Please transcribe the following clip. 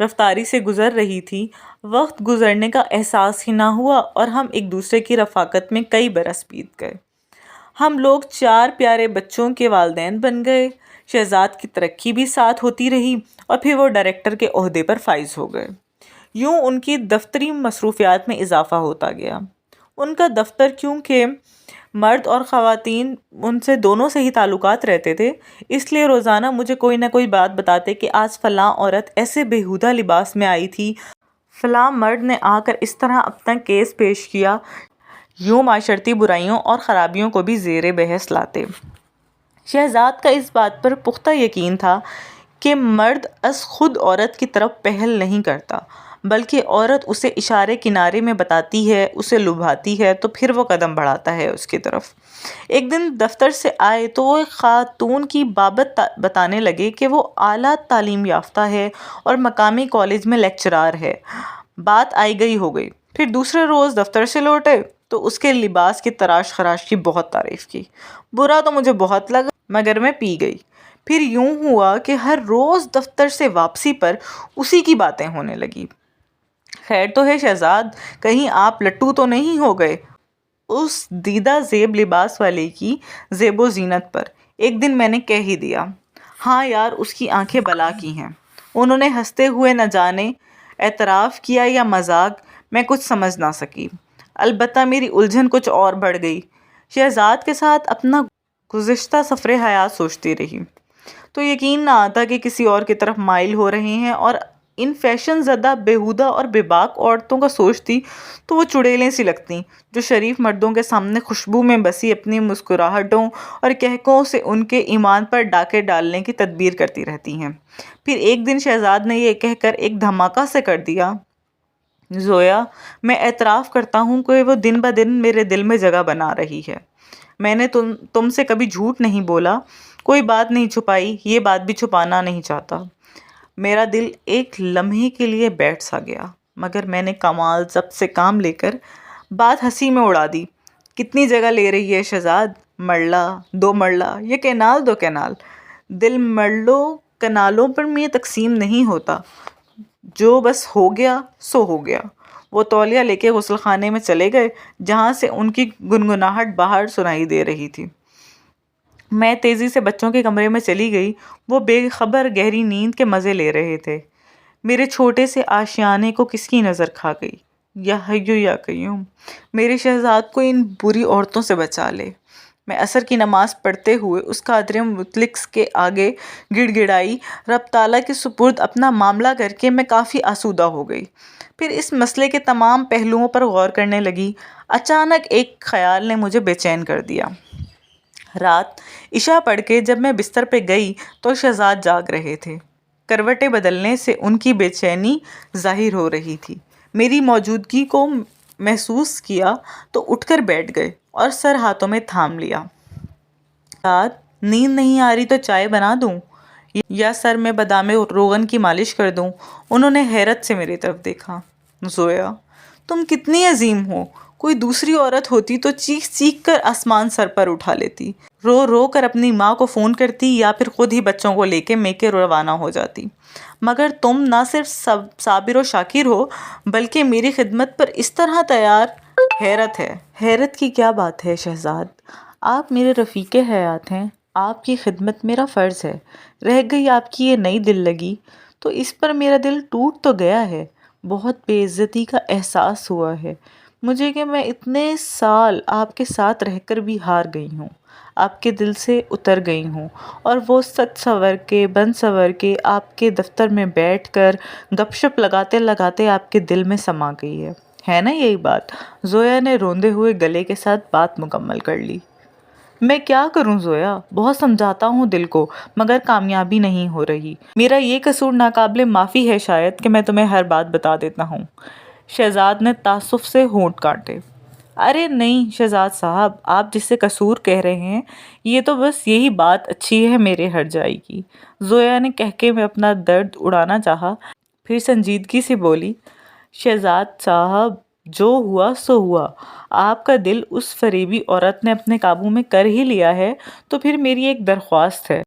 رفتاری سے گزر رہی تھی، وقت گزرنے کا احساس ہی نہ ہوا اور ہم ایک دوسرے کی رفاقت میں کئی برس بیت گئے۔ ہم لوگ 4 پیارے بچوں کے والدین بن گئے۔ شہزاد کی ترقی بھی ساتھ ہوتی رہی اور پھر وہ ڈائریکٹر کے عہدے پر فائز ہو گئے۔ یوں ان کی دفتری مصروفیات میں اضافہ ہوتا گیا۔ ان کا دفتر، کیونکہ مرد اور خواتین ان سے دونوں سے ہی تعلقات رہتے تھے، اس لیے روزانہ مجھے کوئی نہ کوئی بات بتاتے کہ آج فلاں عورت ایسے بیہودہ لباس میں آئی تھی، فلاں مرد نے آ کر اس طرح اپنا کیس پیش کیا۔ یوں معاشرتی برائیوں اور خرابیوں کو بھی زیر بحث لاتے۔ شہزاد کا اس بات پر پختہ یقین تھا کہ مرد از خود عورت کی طرف پہل نہیں کرتا، بلکہ عورت اسے اشارے کنارے میں بتاتی ہے، اسے لبھاتی ہے تو پھر وہ قدم بڑھاتا ہے اس کی طرف۔ ایک دن دفتر سے آئے تو وہ ایک خاتون کی بابت بتانے لگے کہ وہ اعلیٰ تعلیم یافتہ ہے اور مقامی کالج میں لیکچرار ہے۔ بات آئی گئی ہو گئی۔ پھر دوسرے روز دفتر سے لوٹے تو اس کے لباس کی تراش خراش کی بہت تعریف کی۔ برا تو مجھے بہت لگا، مگر میں پی گئی۔ پھر یوں ہوا کہ ہر روز دفتر سے واپسی پر اسی کی باتیں ہونے لگی۔ خیر تو ہے شہزاد، کہیں آپ لٹو تو نہیں ہو گئے اس دیدہ زیب لباس والے کی زیب و زینت پر؟ ایک دن میں نے کہہ ہی دیا، ہاں یار اس کی آنکھیں بلا کی ہیں۔ انہوں نے ہنستے ہوئے نہ جانے اعتراف کیا یا مذاق، میں کچھ سمجھ نہ سکی۔ البتہ میری الجھن کچھ اور بڑھ گئی۔ شہزاد کے ساتھ اپنا گزشتہ سفر حیات سوچتی رہی تو یقین نہ آتا کہ کسی اور کی طرف مائل ہو رہے ہیں، اور ان فیشن زدہ بیہودہ اور بے باک عورتوں کا سوچتی تو وہ چڑیلیں سی لگتیں جو شریف مردوں کے سامنے خوشبو میں بسی اپنی مسکراہٹوں اور کہکوں سے ان کے ایمان پر ڈاکے ڈالنے کی تدبیر کرتی رہتی ہیں۔ پھر ایک دن شہزاد نے یہ کہہ کر ایک دھماکہ سے کر دیا، زویا، میں اعتراف کرتا ہوں کہ وہ دن بدن میرے دل میں جگہ بنا رہی ہے۔ میں نے تم سے کبھی جھوٹ نہیں بولا، کوئی بات نہیں چھپائی، یہ بات بھی چھپانا نہیں چاہتا۔ میرا دل ایک لمحے کے لیے بیٹھ سا گیا، مگر میں نے کمال ضبط سے کام لے کر بات ہنسی میں اڑا دی۔ کتنی جگہ لے رہی ہے شہزاد؟ مرلہ، 2 مرلہ، یہ کینال 2 کینال؟ دل مرلوں کنالوں پر میں تقسیم نہیں ہوتا، جو بس ہو گیا سو ہو گیا۔ وہ تولیہ لے کے غسل خانے میں چلے گئے جہاں سے ان کی گنگناہٹ باہر سنائی دے رہی تھی۔ میں تیزی سے بچوں کے کمرے میں چلی گئی۔ وہ بے خبر گہری نیند کے مزے لے رہے تھے۔ میرے چھوٹے سے آشیانے کو کس کی نظر کھا گئی؟ یا حیو یا قیوم، میرے شہزاد کو ان بری عورتوں سے بچا لے۔ میں عصر کی نماز پڑھتے ہوئے اس قادر مطلق کے آگے گڑ گڑائی، رب تعالیٰ کے سپرد اپنا معاملہ کر کے میں کافی آسودہ ہو گئی۔ پھر اس مسئلے کے تمام پہلوؤں پر غور کرنے لگی۔ اچانک ایک خیال نے مجھے بے چین کر دیا۔ رات عشاء پڑھ کے جب میں بستر پہ گئی تو شہزاد جاگ رہے تھے۔ کروٹیں بدلنے سے ان کی بے چینی ظاہر ہو رہی تھی۔ میری موجودگی کو محسوس کیا تو اٹھ کر بیٹھ گئے اور سر ہاتھوں میں تھام لیا۔ شہزاد، نیند نہیں آ رہی تو چائے بنا دوں یا سر میں بادام روغن کی مالش کر دوں؟ انہوں نے حیرت سے میری طرف دیکھا۔ زویا، تم کتنی عظیم ہو! کوئی دوسری عورت ہوتی تو چیخ چیخ کر آسمان سر پر اٹھا لیتی، رو رو کر اپنی ماں کو فون کرتی یا پھر خود ہی بچوں کو لے کے میکے روانہ ہو جاتی، مگر تم نہ صرف صابر و شاکر ہو بلکہ میری خدمت پر اس طرح تیار۔ حیرت ہے۔ حیرت کی کیا بات ہے شہزاد، آپ میرے رفیق حیات ہیں، آپ کی خدمت میرا فرض ہے۔ رہ گئی آپ کی یہ نئی دل لگی تو اس پر میرا دل ٹوٹ تو گیا ہے، بہت بے عزتی کا احساس ہوا ہے مجھے کہ میں اتنے سال آپ کے ساتھ رہ کر بھی ہار گئی ہوں، آپ کے دل سے اتر گئی ہوں، اور وہ سچ سنور کے بن سنور کے آپ کے دفتر میں بیٹھ کر گپ شپ لگاتے لگاتے آپ کے دل میں سما گئی ہے نا یہی بات؟ زویا نے روندے ہوئے گلے کے ساتھ بات مکمل کر لی۔ میں کیا کروں زویا، بہت سمجھاتا ہوں دل کو مگر کامیابی نہیں ہو رہی۔ میرا یہ قصور ناقابل معافی ہے شاید کہ میں تمہیں ہر بات بتا دیتا ہوں۔ شہزاد نے تعسف سے ہونٹ کاٹے۔ ارے نہیں شہزاد صاحب، آپ جس سے قصور کہہ رہے ہیں یہ تو بس یہی بات اچھی ہے میرے ہر جائے کی۔ زویا نے کہکے میں اپنا درد اڑانا چاہا، پھر سنجیدگی سے بولی، شہزاد صاحب جو ہوا سو ہوا، آپ کا دل اس فریبی عورت نے اپنے قابو میں کر ہی لیا ہے تو پھر میری ایک درخواست ہے۔